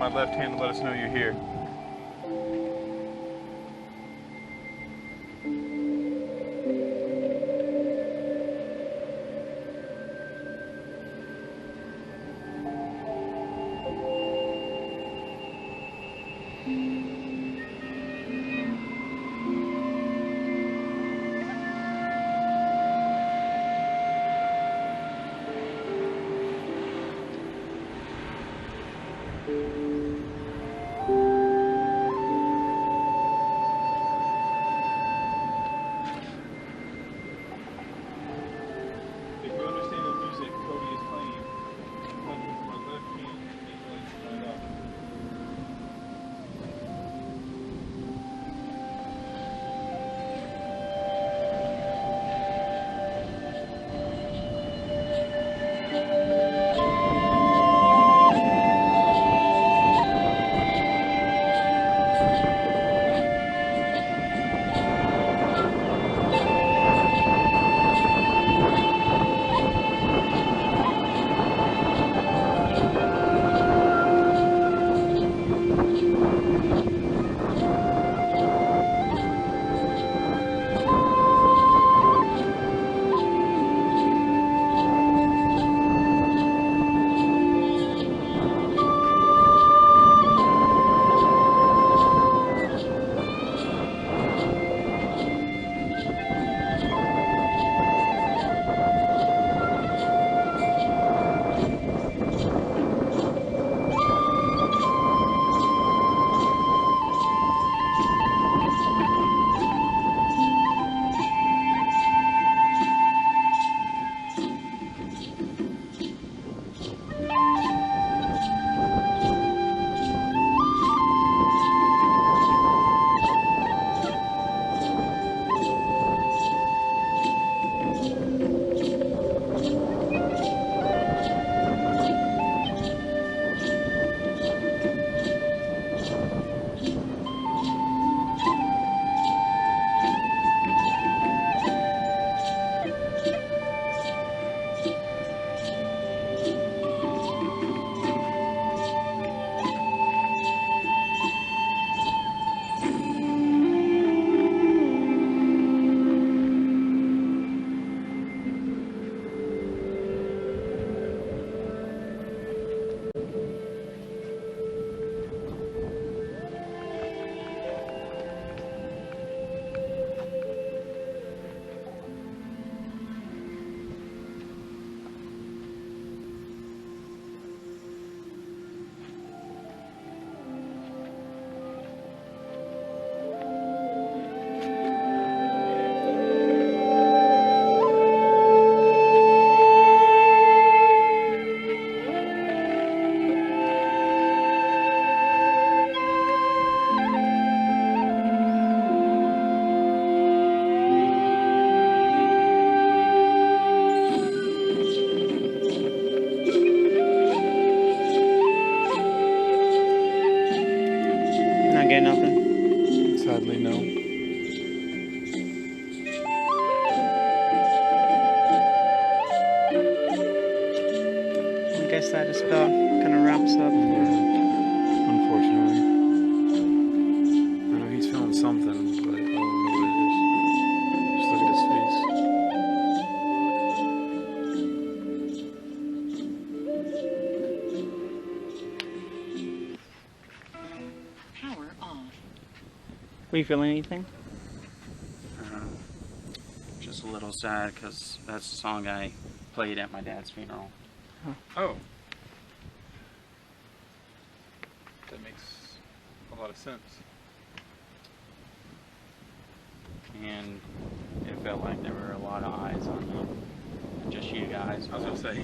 my left hand to let us know you're here. Get nothing? Sadly, no. I guess that just about kind of wraps up. Yeah. Unfortunately. I know he's feeling something, but I don't know what it is. Just look at his face. Power off. Were you feeling anything? Just a little sad because that's the song I played at my dad's funeral. Oh. That makes a lot of sense. And it felt like there were a lot of eyes on you. Just you guys. I was gonna say.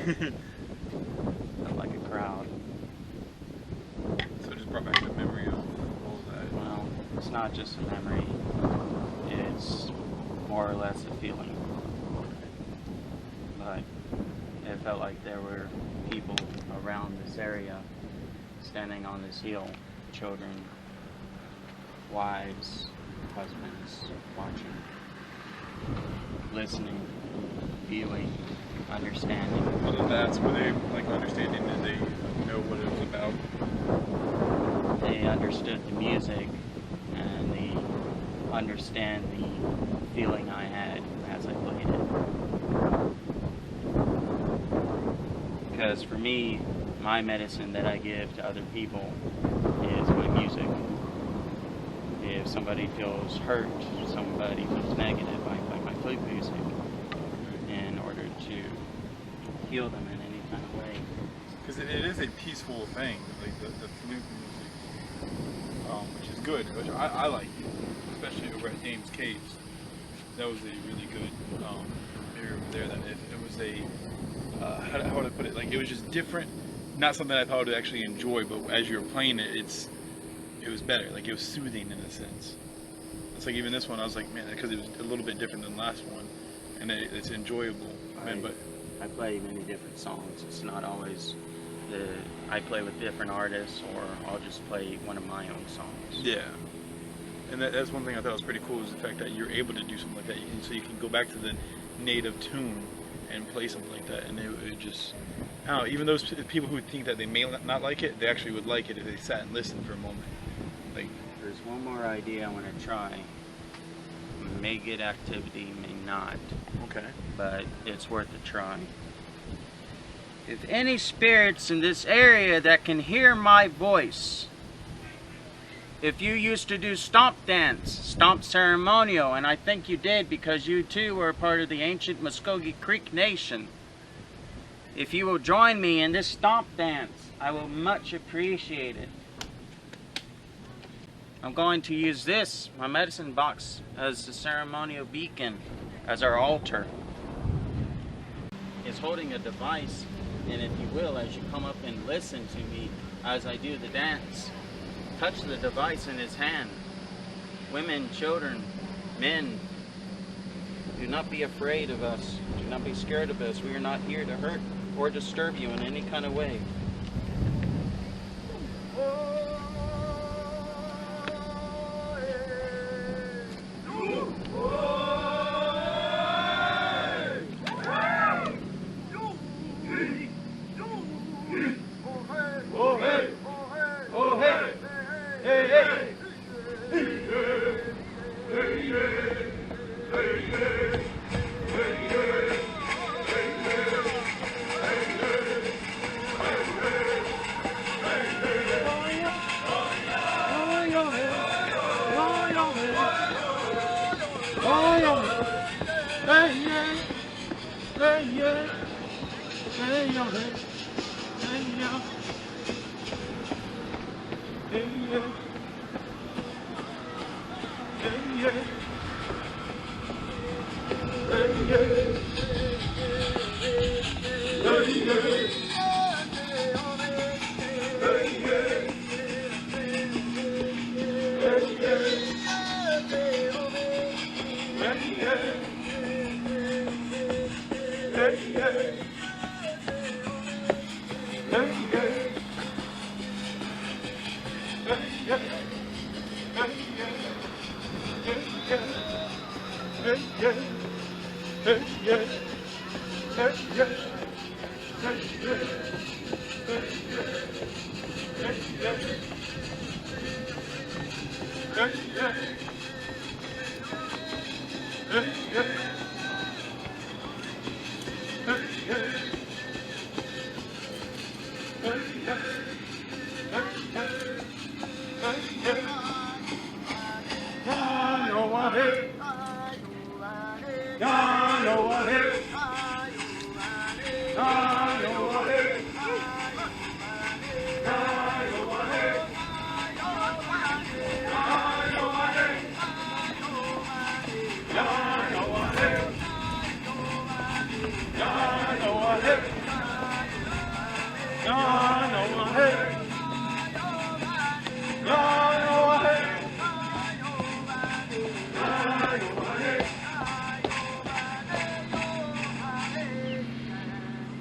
Felt like a crowd. So it just brought back the memory of all of that. Well, it's not just a memory. It's more or less a feeling. But it felt like there were people around this area standing on this hill, children, wives, husbands, watching, listening, viewing, understanding. Other than that, were they like understanding? Did they know what it was about? understood the music and understand the feeling I had as I played it. Because for me, my medicine that I give to other people is my music. If somebody feels hurt, somebody feels negative, I play my flute music in order to heal them in any kind of way. Because it is a peaceful thing, like the flute music, which is good, which I like, especially over at James Caves. That was a really good area over there. That it was a, how would I put it, like it was just different, not something I thought I would actually enjoy, but as you were playing it, it was better, like it was soothing in a sense. It's like even this one, I was like, man, because it was a little bit different than the last one, and it's enjoyable. Man, but I play many different songs. It's not always I play with different artists, or I'll just play one of my own songs. yeah, and that's one thing I thought was pretty cool is the fact that you're able to do something like that. So you can go back to the native tune and play something like that, and it just, I don't know, even those people who think that they may not like it, they actually would like it if they sat and listened for a moment. Like, there's one more idea I want to try. May get activity, may not. okay. But it's worth a try. If any spirits in this area that can hear my voice, if you used to do stomp dance, stomp ceremonial, and I think you did because you too were a part of the ancient Muskogee Creek Nation, if you will join me in this stomp dance, I will much appreciate it. I'm going to use this, my medicine box, as the ceremonial beacon, as our altar. It's holding a device, and if you will, as you come up and listen to me as I do the dance, touch the device in his hand. Women, children, men, do not be afraid of us. Do not be scared of us. We are not here to hurt or disturb you in any kind of way.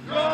Go!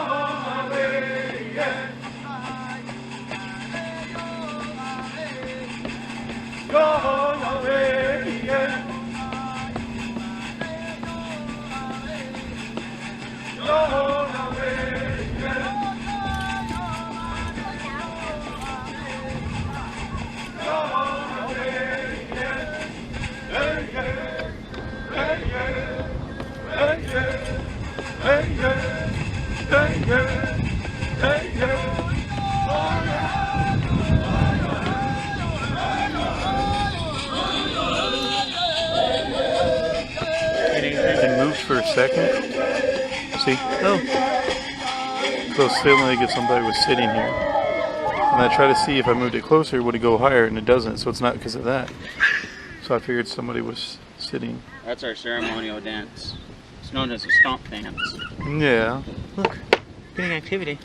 Get anything? It moves for a second. See? Oh, So suddenly like if somebody was sitting here. And I try to see if I moved it closer, would it go higher? And it doesn't, so it's not because of that. So I figured somebody was sitting. That's our ceremonial dance. It's known as a stomp dance. Yeah. look. Getting activity.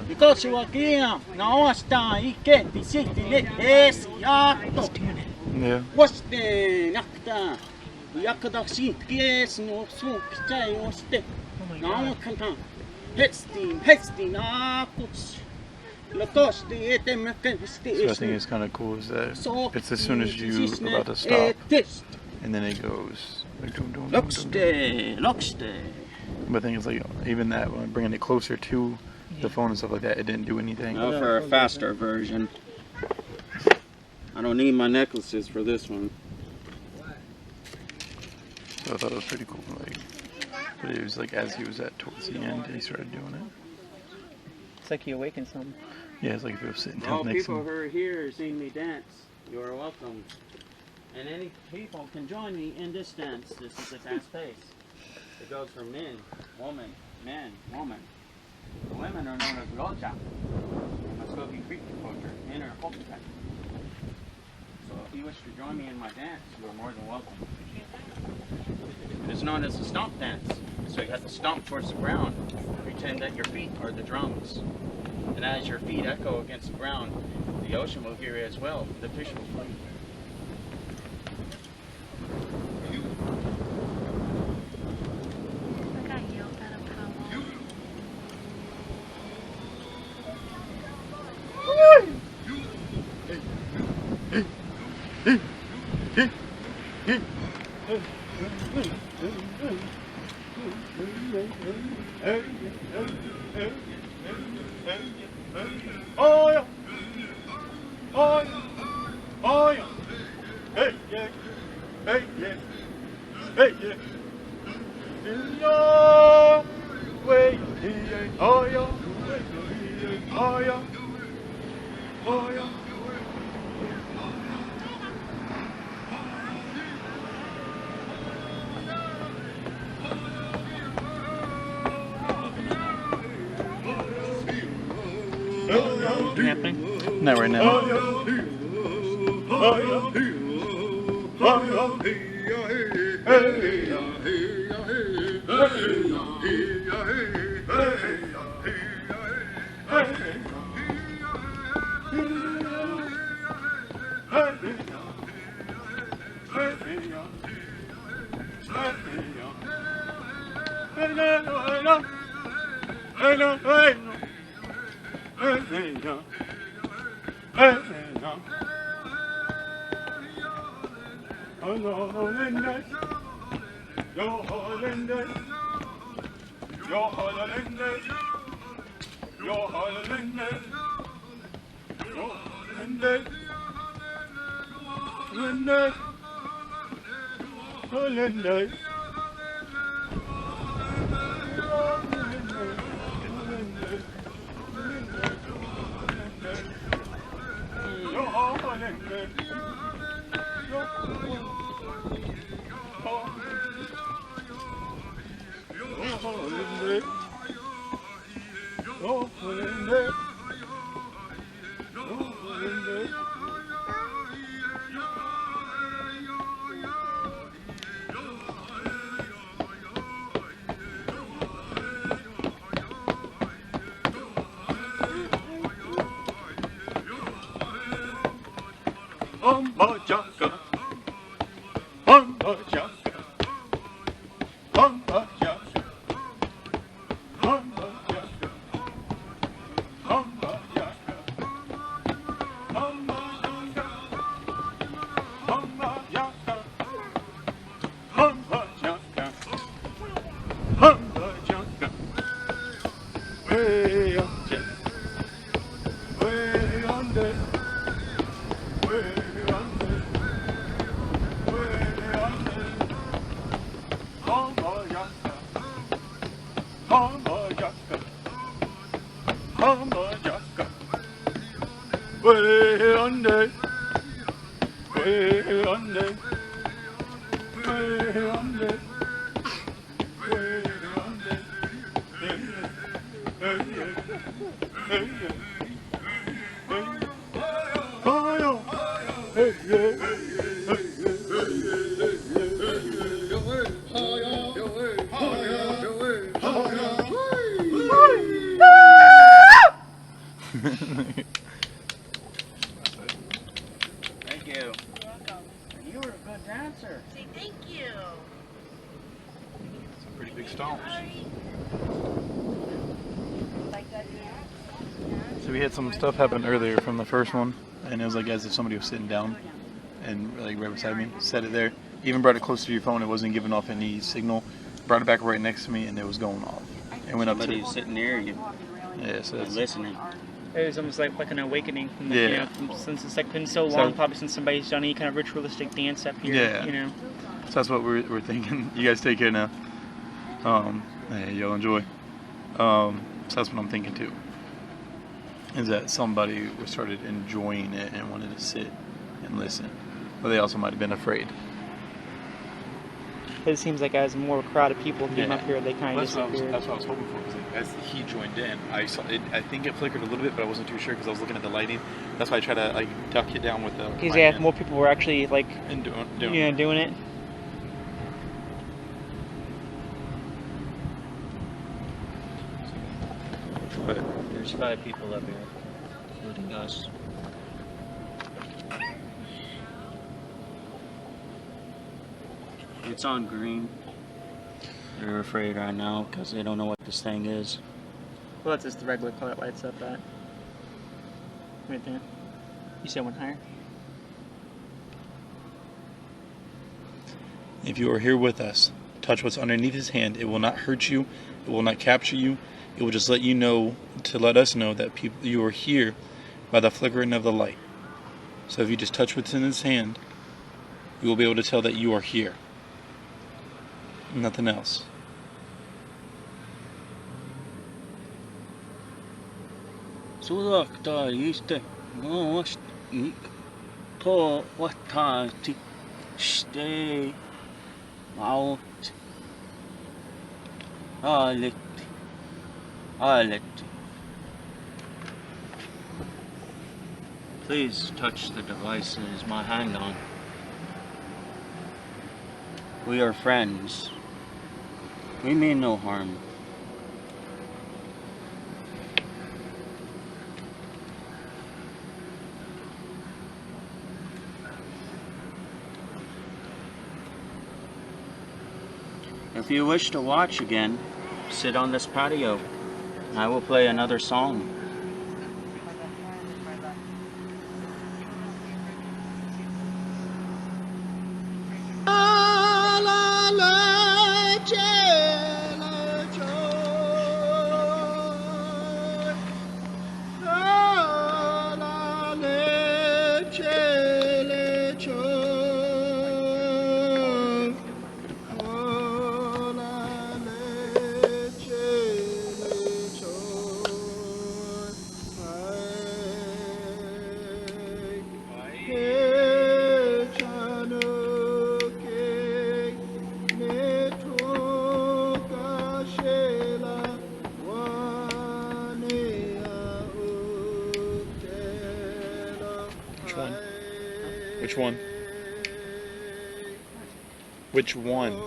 昔はゲーム直したいけって知ってねえすやっと It's doing it. Yeah. わしてなくた役立ちゲースのそうきちゃいをして Oh my な god. おかんたんヘッスティなこちらとしててむけんして So I think it's kind of cool is that it's as soon as you about to stop, and then it goes. Like, dum, dum, dum, ロ dum, クし dum. てロクして But the thing is, like, even that, when I'm bringing it closer to the phone and stuff like that, it didn't do anything. Now for a faster version. I don't need my necklaces for this one. So I thought it was pretty cool. Like, but it was like as he was at towards the end, he started doing it. It's like you awakened something. Yeah, it's like if he was sitting All down next to people him. who are here seeing me dance, you are welcome. And any people can join me in this dance. This is a fast pace. It goes from men, woman, man, woman. The women are known as roja. The Muskogee Creek culture, men are hokutai. So if you wish to join me in my dance, you are more than welcome. It is known as a stomp dance. So you have to stomp towards the ground. Pretend that your feet are the drums. And as your feet echo against the ground, the ocean will hear it as well. The fish will flee. I got yelled at a Powell. Oh yeah, oh yeah, oh yeah, hey yeah, hey yeah, hey yeah. No way, oh yeah, oh yeah, oh yeah. Anything happening? Not right now. under, way under, way under, way under. Thank you. You were a good dancer. Say thank you. Some pretty big stomps. So we had some stuff happen earlier from the first one, and it was like as if somebody was sitting down and like right beside me, set it there. Even brought it closer to your phone, it wasn't giving off any signal. Brought it back right next to me, and it was going off. It went up to Somebody's sitting near you yeah, so and that's listening. It was almost like an awakening. From the, Yeah. You know, since it's like been so long, probably since somebody's done any kind of ritualistic dance up here. Yeah. You know. So that's what we're thinking. You guys take care now. Hey, y'all enjoy. So that's what I'm thinking too. Is that somebody started enjoying it and wanted to sit and listen, but they also might have been afraid. It seems like as more crowd of people came Yeah. up here, they kind of disappeared. That's what I was hoping for. Because like, as he joined in, I saw it. I think it flickered a little bit, but I wasn't too sure because I was looking at the lighting. That's why I tried to like duck it down with the. Because yeah, if more people were actually like and doing doing it. But There's 5 people up here, including us. It's on green. They're afraid right now because they don't know what this thing is. Well, that's just the regular color it lights up at. Right there. You said one higher? if you are here with us, touch what's underneath his hand. It will not hurt you. It will not capture you. It will just let you know, to let us know that you are here by the flickering of the light. So if you just touch what's in his hand, you will be able to tell that you are here. Nothing else. Please touch the devices my hand on. We are friends. We mean no harm. If you wish to watch again, sit on this patio. I will play another song. Which one? Which one?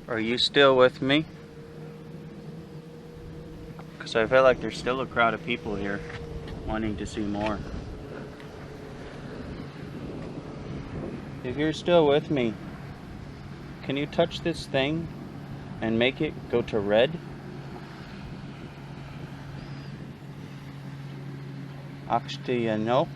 Are you still with me? Because I feel like there's still a crowd of people here wanting to see more. If you're still with me, can you touch this thing and make it go to red? Actually, no.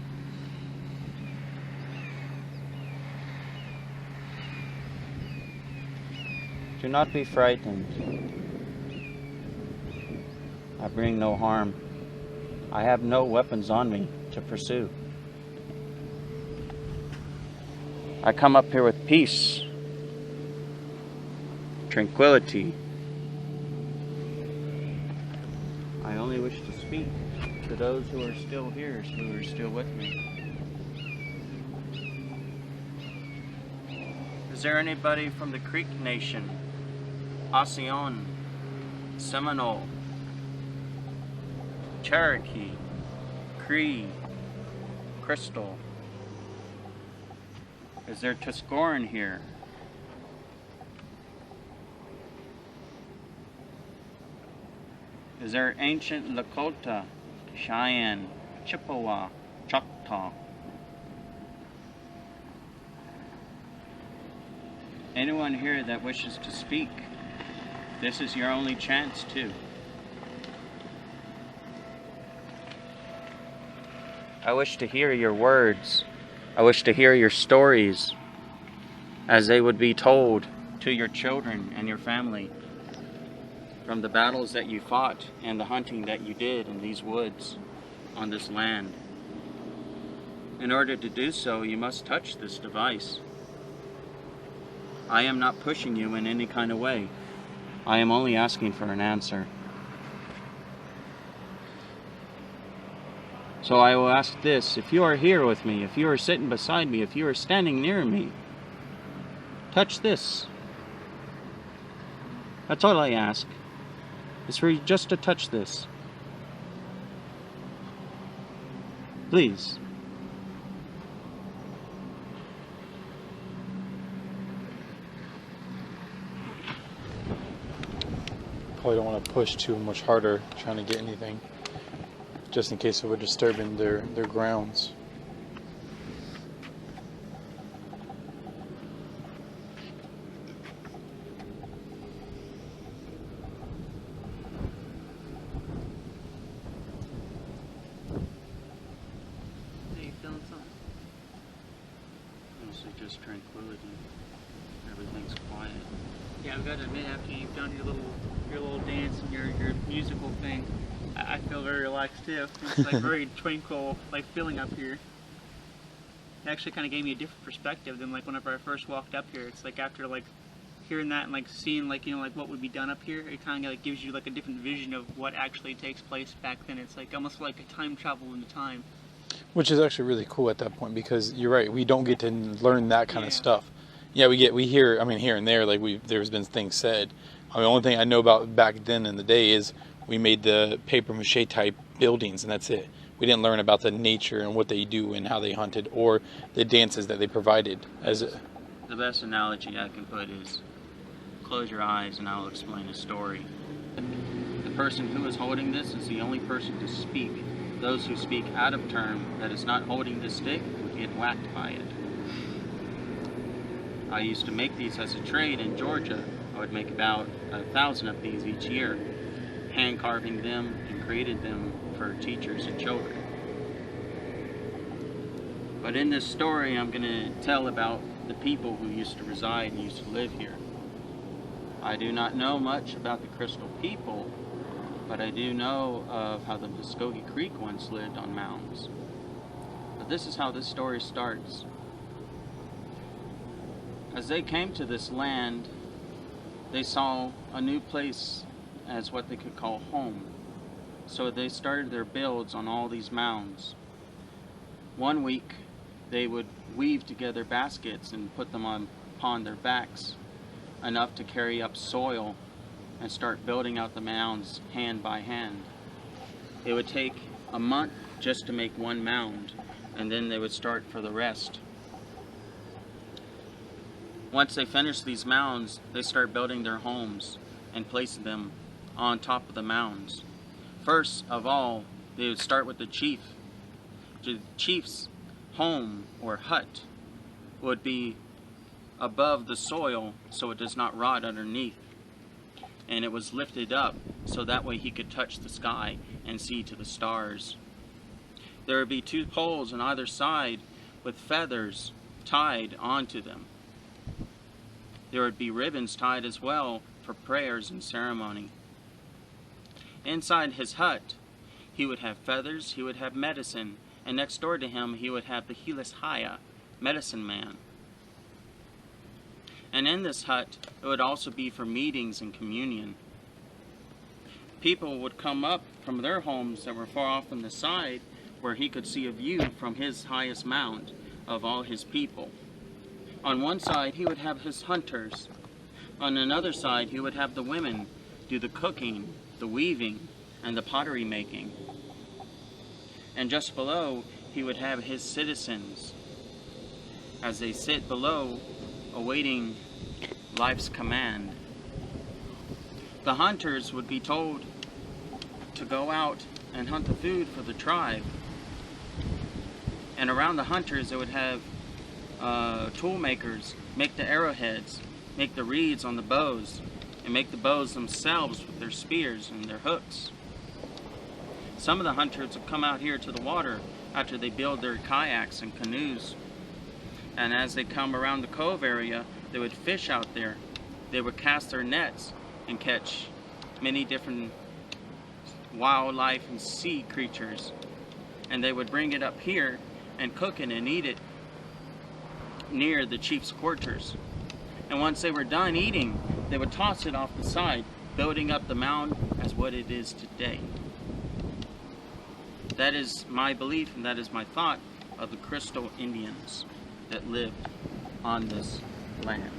Do not be frightened. I bring no harm. I have no weapons on me to pursue. I come up here with peace, tranquility. I only wish to speak to those who are still here, who are still with me. Is there anybody from the Creek Nation, Ocean, Seminole, Cherokee, Cree, Crystal? Is there Tuscaroran here? Is there ancient Lakota, Cheyenne, Chippewa, Choctaw? Anyone here that wishes to speak, this is your only chance too. I wish to hear your words. I wish to hear your stories as they would be told to your children and your family from the battles that you fought and the hunting that you did in these woods on this land. In order to do so, you must touch this device. I am not pushing you in any kind of way. I am only asking for an answer. So I will ask this: if you are here with me, if you are sitting beside me, if you are standing near me, touch this. That's all I ask. It's for you just to touch this. Please. Probably don't want to push too much harder trying to get anything, just in case it were disturbing their grounds. Are you feeling something? Mostly just tranquility. Everything's quiet. Yeah, I've got to admit, after you've done your little dance and your musical thing, I feel very relaxed too. It's like very tranquil, like feeling up here. It actually kind of gave me a different perspective than like whenever I first walked up here. It's like after like hearing that and like seeing like like what would be done up here, it kind of like gives you like a different vision of what actually takes place back then. It's like almost like a time travel into time. Which is actually really cool at that point, because you're right, we don't get to learn that kind of stuff. Yeah, we hear, I mean, here and there, like there's been things said. I mean, the only thing I know about back then in the day is we made the paper mache type buildings, and that's it. We didn't learn about the nature and what they do and how they hunted, or the dances that they provided. The best analogy I can put is close your eyes and I'll explain a story. The person who is holding this is the only person to speak. Those who speak out of turn, that is not holding the stick, would get whacked by it. I used to make these as a trade in Georgia. I would make about 1,000 of these each year, hand carving them and created them for teachers and children. But in this story, I'm going to tell about the people who used to reside and used to live here. I do not know much about the Crystal people, but I do know of how the Muskogee Creek once lived on mounds. But this is how this story starts. As they came to this land, they saw a new place as what they could call home. So they started their builds on all these mounds. One week, they would weave together baskets and put them upon their backs, enough to carry up soil and start building out the mounds hand by hand. It would take a month just to make one mound, and then they would start for the rest. Once they finish these mounds, they start building their homes and placing them on top of the mounds. First of all, they would start with the chief. The chief's home or hut would be above the soil so it does not rot underneath. And it was lifted up so that way he could touch the sky and see to the stars. There would be 2 poles on either side with feathers tied onto them. There would be ribbons tied as well for prayers and ceremony. Inside his hut, he would have feathers, he would have medicine, and next door to him he would have the Hilishaya, medicine man. And in this hut, it would also be for meetings and communion. People would come up from their homes that were far off on the side where he could see a view from his highest mound of all his people. On one side, he would have his hunters. On another side, he would have the women do the cooking, the weaving, and the pottery making. And just below, he would have his citizens as they sit below awaiting life's command. The hunters would be told to go out and hunt the food for the tribe. And around the hunters, they would have tool makers make the arrowheads, make the reeds on the bows, and make the bows themselves with their spears and their hooks. Some of the hunters would come out here to the water after they build their kayaks and canoes. And as they come around the cove area, they would fish out there. They would cast their nets and catch many different wildlife and sea creatures. And they would bring it up here and cook it and eat it near the chief's quarters. And once they were done eating, they would toss it off the side, building up the mound as what it is today. That is my belief and that is my thought of the Crystal Indians that lived on this land.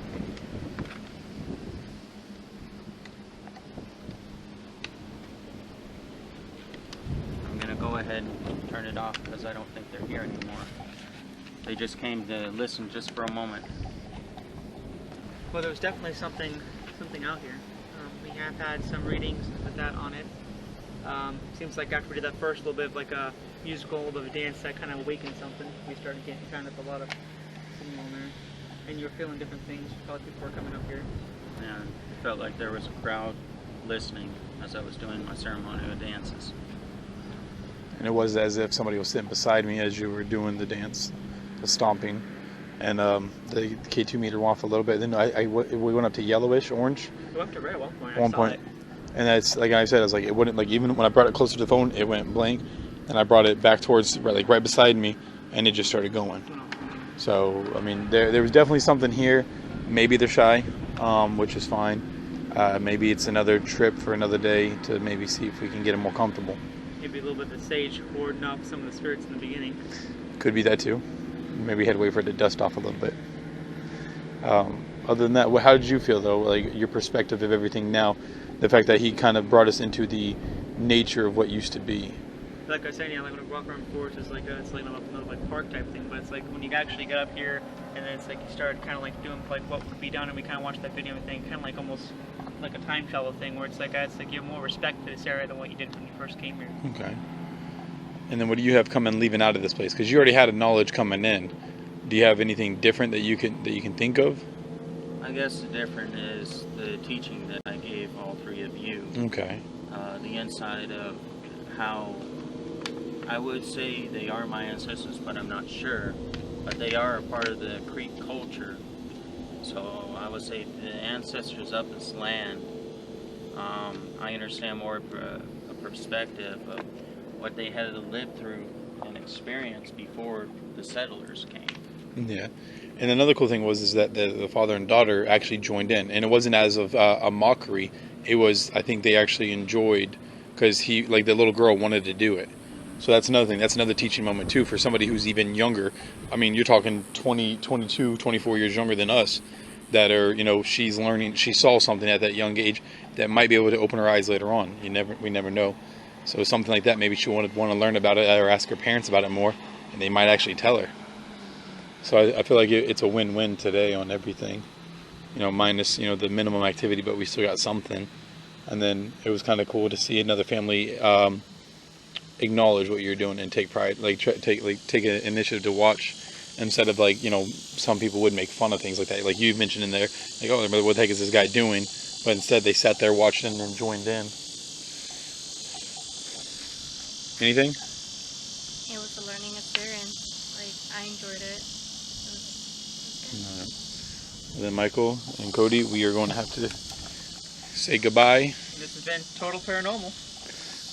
I'm going to go ahead and turn it off because I don't think they're here anymore. They just came to listen just for a moment. Well, there was definitely something out here. We have had some readings with that on it. Seems like after we did that first little bit of like a musical, a little bit of a dance, that kind of awakened something. We started getting kind of a lot of singing on there. And you were feeling different things. You felt like people were coming up here. Yeah, it felt like there was a crowd listening as I was doing my ceremonial dances. And it was as if somebody was sitting beside me as you were doing the dance, the stomping. And the K2 meter went off a little bit. Then we went up to yellowish, orange. We went up to red at one point. One point. And that's, like I said, I was like, it wouldn't, like, even when I brought it closer to the phone, it went blank. And I brought it back towards, right beside me, and it just started going. So, I mean, there was definitely something here. Maybe they're shy, which is fine. Maybe it's another trip for another day to maybe see if we can get them more comfortable. Maybe a little bit of the sage warding off some of the spirits in the beginning. Could be that too. Maybe we had to wait for it to dust off a little bit. Other than that, how did you feel though? Like your perspective of everything now, the fact that he kind of brought us into the nature of what used to be. Like I was saying, yeah, like when we walk around the forest, it's like another like park type thing. But it's like when you actually get up here, and then it's like you start kind of like doing like what would be done, and we kind of watch that video and everything, kind of like almost like a time travel thing, where it's like you have more respect for this area than what you did when you first came here. Okay. And then what do you have coming leaving out of this place? Because you already had a knowledge coming in. Do you have anything different that you can think of? I guess the difference is the teaching that I gave all three of you. Okay. The inside of how I would say they are my ancestors, but I'm not sure. But they are a part of the Creek culture. So I would say the ancestors of this land, I understand more of a perspective of what they had to live through and experience before the settlers came. Yeah. And another cool thing was that the father and daughter actually joined in. And it wasn't as of a mockery. It was, I think they actually enjoyed, because the little girl wanted to do it. So that's another thing. That's another teaching moment too for somebody who's even younger. I mean, you're talking 20, 22, 24 years younger than us that are, she's learning, she saw something at that young age that might be able to open her eyes later on. We never know. So something like that, maybe she want to learn about it or ask her parents about it more, and they might actually tell her. So I feel like it's a win-win today on everything. minus the minimum activity, but we still got something. And then it was kind of cool to see another family acknowledge what you're doing and take pride, take an initiative to watch, instead of some people would make fun of things like that, like you mentioned in there, like, oh, what the heck is this guy doing? But instead they sat there, watched and then joined in. Anything? It was a learning experience. Like, I enjoyed it. It was good. And then Michael and Cody, we are going to have to say goodbye. This has been Total Paranormal.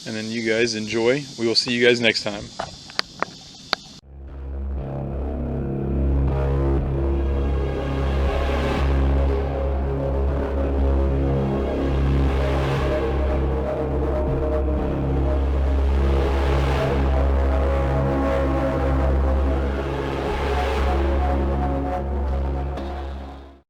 And then you guys enjoy. We will see you guys next time.